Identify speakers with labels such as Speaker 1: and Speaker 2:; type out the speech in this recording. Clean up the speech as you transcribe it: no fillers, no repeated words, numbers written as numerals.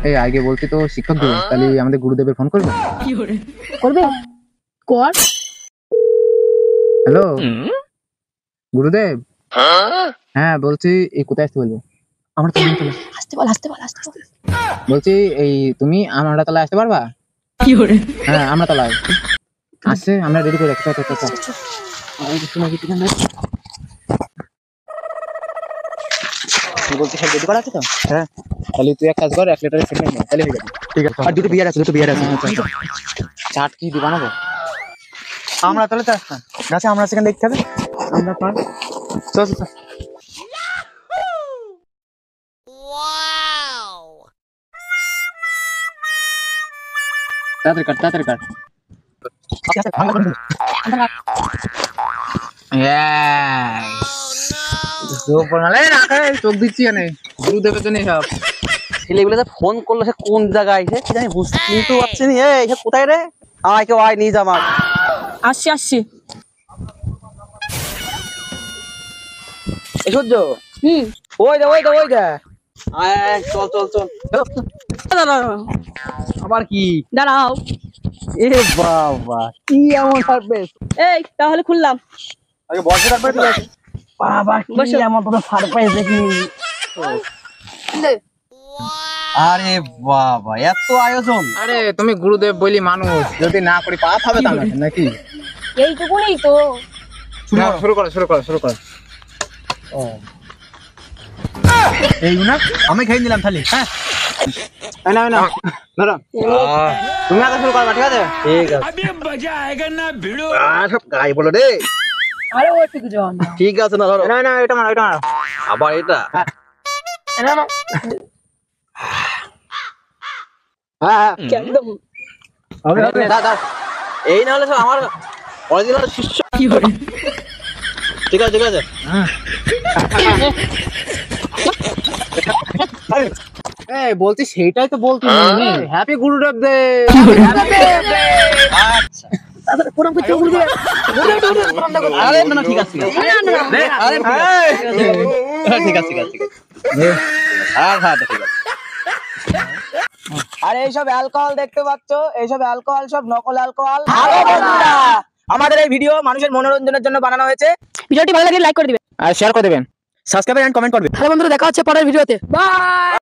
Speaker 1: এই আগে বলছি তো শিক্ষক দিবস, তাহলে আমাদের গুরুদেবের ফোন করবে।
Speaker 2: করবে কর।
Speaker 1: হ্যালো গুরুদেব। হ্যাঁ বলছি, এই কোথায় আসতে বলবো? আমার তো চলে।
Speaker 2: আসতে বল আসতে বল আসতে বল।
Speaker 1: বলছি এই তুমি আমরা তলায় আসতে পারবা? হ্যাঁ আমরা তলায় আসছে, আমরা রেডি করে রাখছি। বলছি সব রেডি করা আছে তো? হ্যাঁ, তাহলে তুই এক কাজ কর, 1 লিটারের সিমেন্ট নে, তাহলে হয়ে যাবে। ঠিক আছে। আর দুটো বিয়ার আছে, চাট কি দি বানাবো? আমরা তাহলে তো আসতাম গাছে, আমরা সেখানে দেখতে হবে। আমরা পার চল চল চল। তাড়াতাড়ি কাট, তাড়াতাড়ি কাট। চোখ দিচ্ছি এনে গুরুদেবের জন্য সব
Speaker 3: ছেলেগুলোতে ফোন করলো, সে কোন জায়গায় সে কি জানি বুঝতে কিন্তু পারছি না। এই সে কোথায় রে? আমায় কেউ আয় নিয়ে যা আমার।
Speaker 2: আসছি আসছি।
Speaker 3: এই সূর্য,
Speaker 2: হুম।
Speaker 3: ওই দে ওই দে ওই দে। আয় আয়, চল চল চল। আবার কি?
Speaker 2: দাঁড়াও।
Speaker 3: এ বাবা, কি এমন সারপ্রাইজ!
Speaker 2: এই তাহলে খুললাম।
Speaker 3: আগে বসে রাখবে তো। বাবা, কি
Speaker 2: বসো।
Speaker 3: এমন তোর সারপ্রাইজ দেখিনি। আরে বাবা, এত আয়োজন!
Speaker 1: আরে তুমি গুরুদেব বলি মানুষ, যদি না করি পাপ হবে তো আমাদের নাকি?
Speaker 2: এইটুকুনি তো।
Speaker 1: শুরু করো শুরু করো শুরু করো।
Speaker 3: এই না, আমি খেয়ে নিলাম খালি। হ্যাঁ,
Speaker 1: না না ধরো, তুমি আগে শুরু করবা, ঠিক আছে?
Speaker 3: ঠিক আছে। সব গায়ে বলো রে।
Speaker 2: আরে ওই টুকু জন।
Speaker 3: ঠিক আছে, না ধরো।
Speaker 1: না না এটা মারো, এটা মারো।
Speaker 3: আবার এটা।
Speaker 2: না না
Speaker 1: হ্যাঁ
Speaker 2: একদম।
Speaker 3: দাও দাও। এই না হলে সব আমার অরিজিনাল শিষ্য। ঠিক আছে ঠিক আছে।
Speaker 1: এই বলছি সেইটাই তো বলছি, হ্যাপি গুরুদেব ডে।
Speaker 3: আচ্ছা,
Speaker 2: প্রণাম করতে গুরুদেব।
Speaker 3: আরে না না, ঠিক আছে ঠিক আছে। আরে ঠিক আছে ঠিক আছে ঠিক আছে। হ্যাঁ হ্যাঁ ঠিক আছে।
Speaker 4: আর এইসব অ্যালকোহল দেখতে পাচ্ছ, এইসব অ্যালকোহল সব নকল অ্যালকোহল। আমাদের এই ভিডিও মানুষের মনোরঞ্জনের জন্য বানানো হয়েছে।
Speaker 2: ভিডিওটি ভালো লাগলে লাইক করে দিবেন
Speaker 1: আর শেয়ার করে দেবেন,
Speaker 4: সাবস্ক্রাইব এন্ড কমেন্ট করবে।
Speaker 2: তাহলে বন্ধুরা দেখা হচ্ছে পরের ভিডিওতে। বাই।